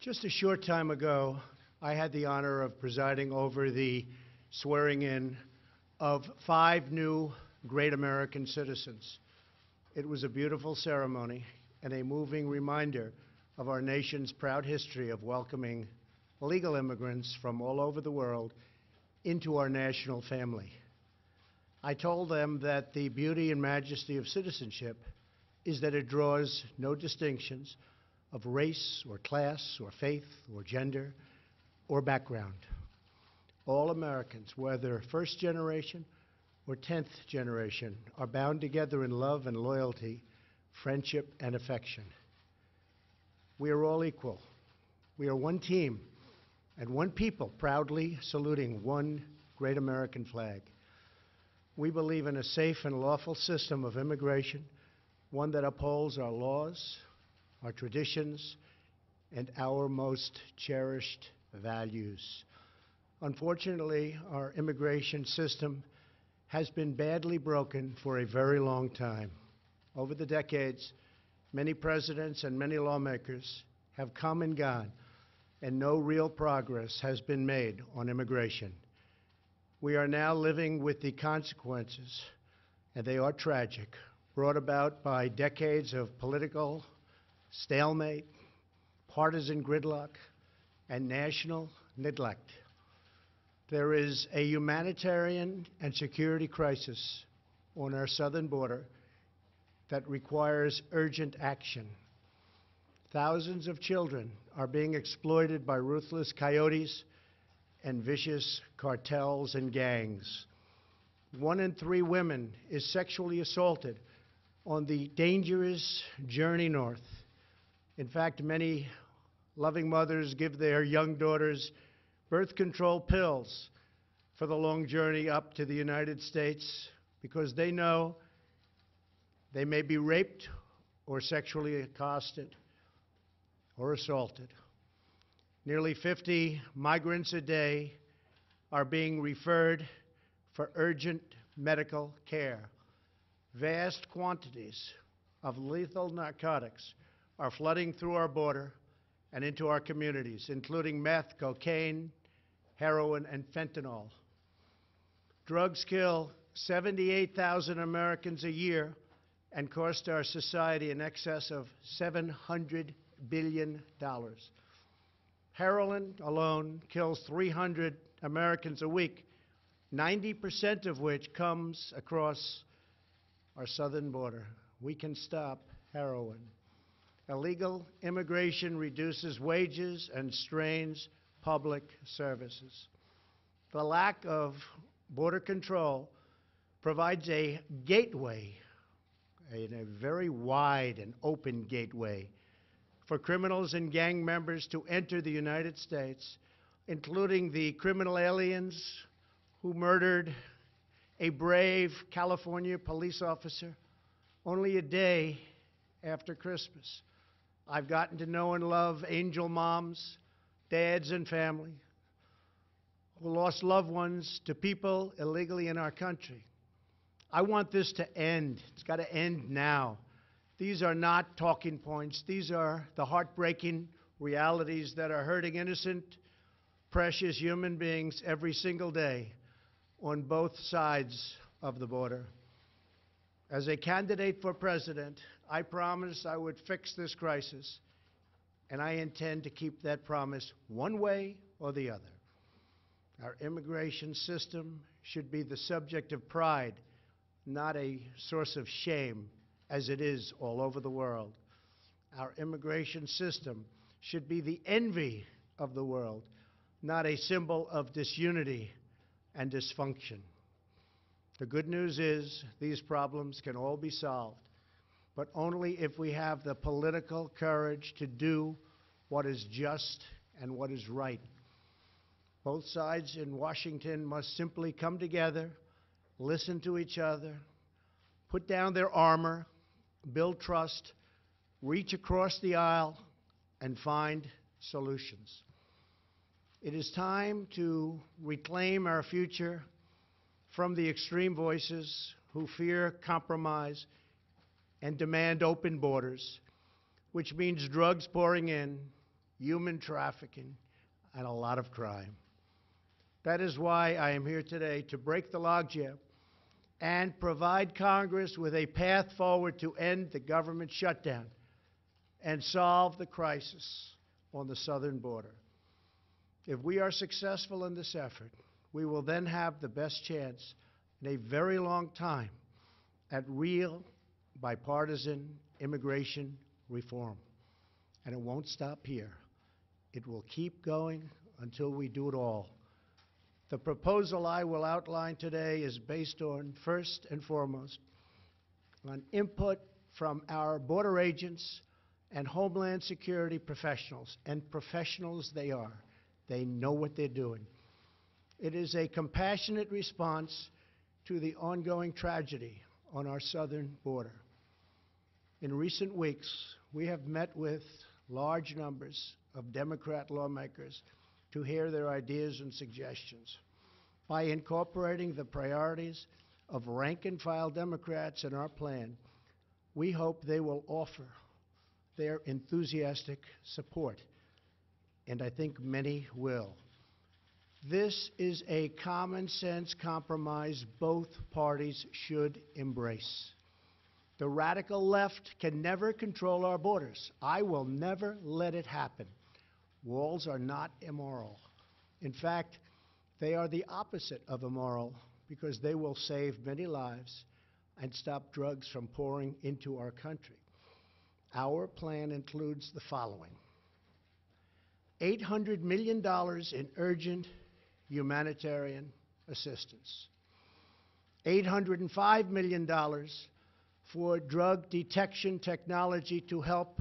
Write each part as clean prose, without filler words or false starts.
Just a short time ago, I had the honor of presiding over the swearing-in of 5 new great American citizens. It was a beautiful ceremony and a moving reminder of our nation's proud history of welcoming legal immigrants from all over the world into our national family. I told them that the beauty and majesty of citizenship is that it draws no distinctions of race or class or faith or gender or background. All Americans, whether first generation or 10th generation, are bound together in love and loyalty, friendship and affection. We are all equal. We are one team and one people, proudly saluting one great American flag. We believe in a safe and lawful system of immigration, one that upholds our laws, our traditions, and our most cherished values. Unfortunately, our immigration system has been badly broken for a very long time. Over the decades, many presidents and many lawmakers have come and gone, and no real progress has been made on immigration. We are now living with the consequences, and they are tragic, brought about by decades of political stalemate, partisan gridlock, and national neglect. There is a humanitarian and security crisis on our southern border that requires urgent action. Thousands of children are being exploited by ruthless coyotes and vicious cartels and gangs. 1 in 3 women is sexually assaulted on the dangerous journey north. In fact, many loving mothers give their young daughters birth control pills for the long journey up to the United States because they know they may be raped or sexually accosted or assaulted. Nearly 50 migrants a day are being referred for urgent medical care. Vast quantities of lethal narcotics are flooding through our border and into our communities, including meth, cocaine, heroin, and fentanyl. Drugs kill 78,000 Americans a year and cost our society in excess of $700 billion. Heroin alone kills 300 Americans a week, 90% of which comes across our southern border. We can stop heroin. Illegal immigration reduces wages and strains public services. The lack of border control provides a gateway, a very wide and open gateway, for criminals and gang members to enter the United States, including the criminal aliens who murdered a brave California police officer only a day after Christmas. I've gotten to know and love angel moms, dads, and family who lost loved ones to people illegally in our country. I want this to end. It's got to end now. These are not talking points. These are the heartbreaking realities that are hurting innocent, precious human beings every single day on both sides of the border. As a candidate for president, I promised I would fix this crisis, and I intend to keep that promise one way or the other. Our immigration system should be the subject of pride, not a source of shame, as it is all over the world. Our immigration system should be the envy of the world, not a symbol of disunity and dysfunction. The good news is these problems can all be solved, but only if we have the political courage to do what is just and what is right. Both sides in Washington must simply come together, listen to each other, put down their armor, build trust, reach across the aisle, and find solutions. It is time to reclaim our future from the extreme voices who fear compromise and demand open borders, which means drugs pouring in human trafficking, and a lot of crime. That is why I am here today to break the logjam and provide Congress with a path forward to end the government shutdown and solve the crisis on the southern border. If we are successful in this effort, we will then have the best chance in a very long time at real bipartisan immigration reform. And it won't stop here. It will keep going until we do it all. The proposal I will outline today is based on, first and foremost, on input from our border agents and Homeland Security professionals, and professionals they are. They know what they're doing. It is a compassionate response to the ongoing tragedy on our southern border. In recent weeks, we have met with large numbers of Democrat lawmakers to hear their ideas and suggestions. By incorporating the priorities of rank-and-file Democrats in our plan, we hope they will offer their enthusiastic support, and I think many will. This is a common-sense compromise both parties should embrace. The radical left can never control our borders. I will never let it happen. Walls are not immoral. In fact, they are the opposite of immoral because they will save many lives and stop drugs from pouring into our country. Our plan includes the following: $800 million in urgent humanitarian assistance, $805 million for drug detection technology to help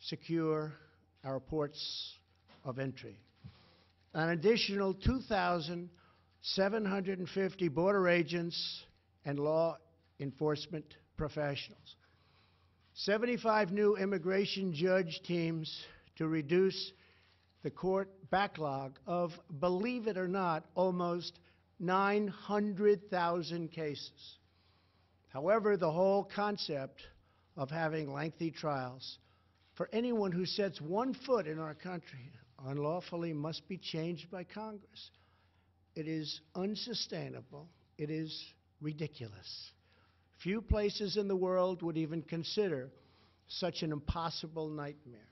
secure our ports of entry, an additional 2,750 border agents and law enforcement professionals, 75 new immigration judge teams to reduce the court backlog of, believe it or not, almost 900,000 cases. However, the whole concept of having lengthy trials for anyone who sets one foot in our country unlawfully must be changed by Congress. It is unsustainable. It is ridiculous. Few places in the world would even consider such an impossible nightmare.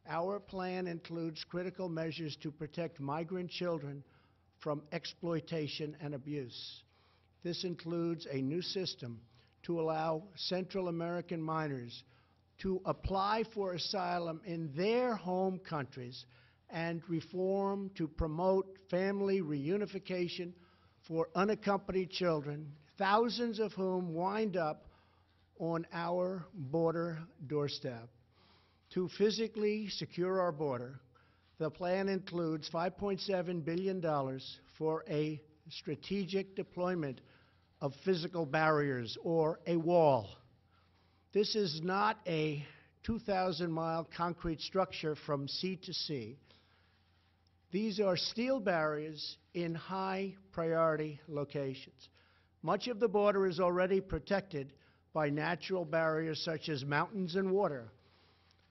Our plan includes critical measures to protect migrant children from exploitation and abuse. This includes a new system to allow Central American minors to apply for asylum in their home countries and reform to promote family reunification for unaccompanied children, thousands of whom wind up on our border doorstep. To physically secure our border, the plan includes $5.7 billion for a strategic deployment of physical barriers, or a wall. This is not a 2,000-mile concrete structure from sea to sea. These are steel barriers in high-priority locations. Much of the border is already protected by natural barriers such as mountains and water.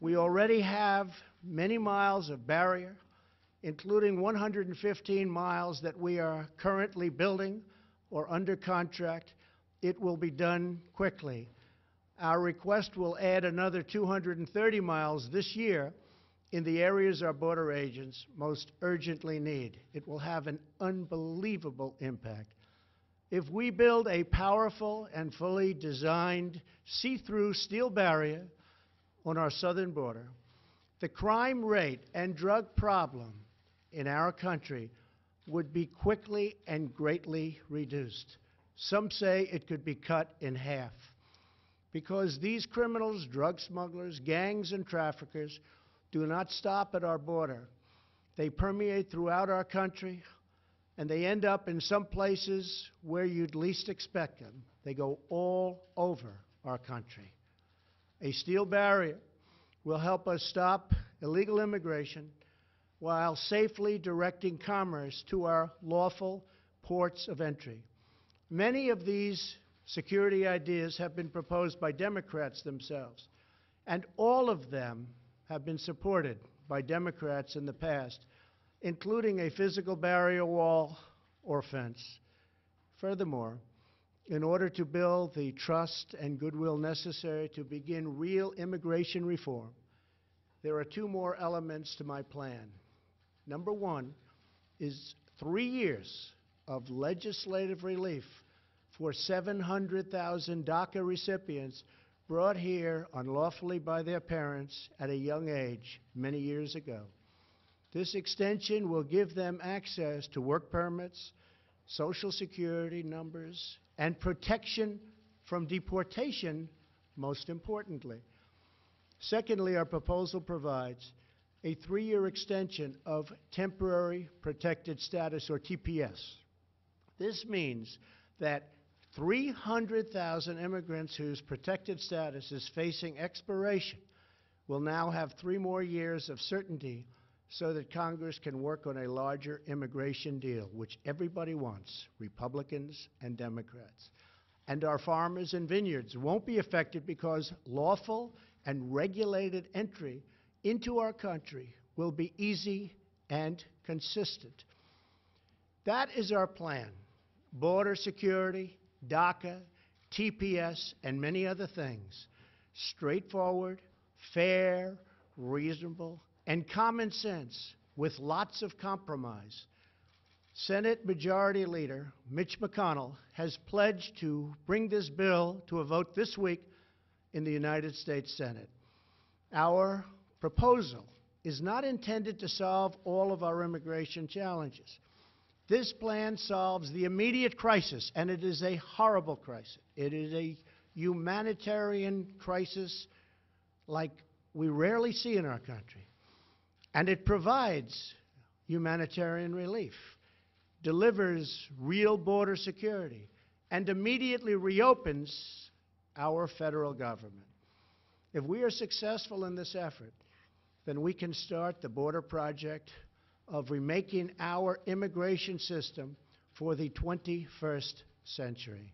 We already have many miles of barrier, including 115 miles that we are currently building or under contract. It will be done quickly. Our request will add another 230 miles this year in the areas our border agents most urgently need. It will have an unbelievable impact. If we build a powerful and fully designed see-through steel barrier on our southern border, the crime rate and drug problem in our country would be quickly and greatly reduced. Some say it could be cut in half. Because these criminals, drug smugglers, gangs, and traffickers do not stop at our border. They permeate throughout our country, and they end up in some places where you'd least expect them. They go all over our country. A steel barrier will help us stop illegal immigration while safely directing commerce to our lawful ports of entry. Many of these security ideas have been proposed by Democrats themselves, and all of them have been supported by Democrats in the past, including a physical barrier wall or fence. Furthermore, in order to build the trust and goodwill necessary to begin real immigration reform, there are two more elements to my plan. Number one is 3 years of legislative relief for 700,000 DACA recipients brought here unlawfully by their parents at a young age many years ago. This extension will give them access to work permits, Social Security numbers, and protection from deportation, most importantly. Secondly, our proposal provides a 3-year extension of temporary protected status, or TPS. This means that 300,000 immigrants whose protected status is facing expiration will now have 3 more years of certainty so that Congress can work on a larger immigration deal, which everybody wants, Republicans and Democrats. And our farmers and vineyards won't be affected because lawful and regulated entry into our country will be easy and consistent. That is our plan. Border security, DACA, TPS, and many other things. Straightforward, fair, reasonable, and common sense with lots of compromise. Senate Majority Leader Mitch McConnell has pledged to bring this bill to a vote this week in the United States Senate. Our proposal is not intended to solve all of our immigration challenges. This plan solves the immediate crisis, and it is a horrible crisis. It is a humanitarian crisis like we rarely see in our country. And it provides humanitarian relief, delivers real border security, and immediately reopens our federal government. If we are successful in this effort, then we can start the border project of remaking our immigration system for the 21st century.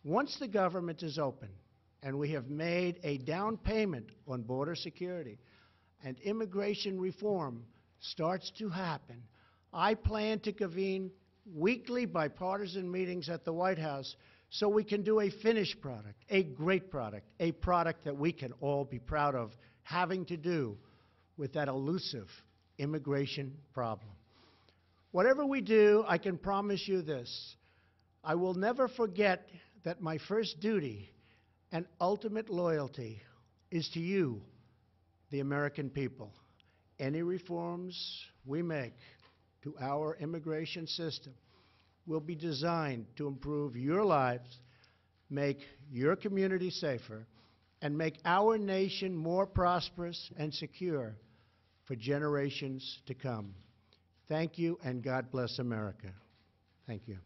Once the government is open and we have made a down payment on border security and immigration reform starts to happen, I plan to convene weekly bipartisan meetings at the White House so we can do a finished product, a great product, a product that we can all be proud of having to do with that elusive immigration problem. Whatever we do, I can promise you this: I will never forget that my first duty and ultimate loyalty is to you, the American people. Any reforms we make to our immigration system will be designed to improve your lives, make your community safer, and make our nation more prosperous and secure for generations to come. Thank you, and God bless America. Thank you.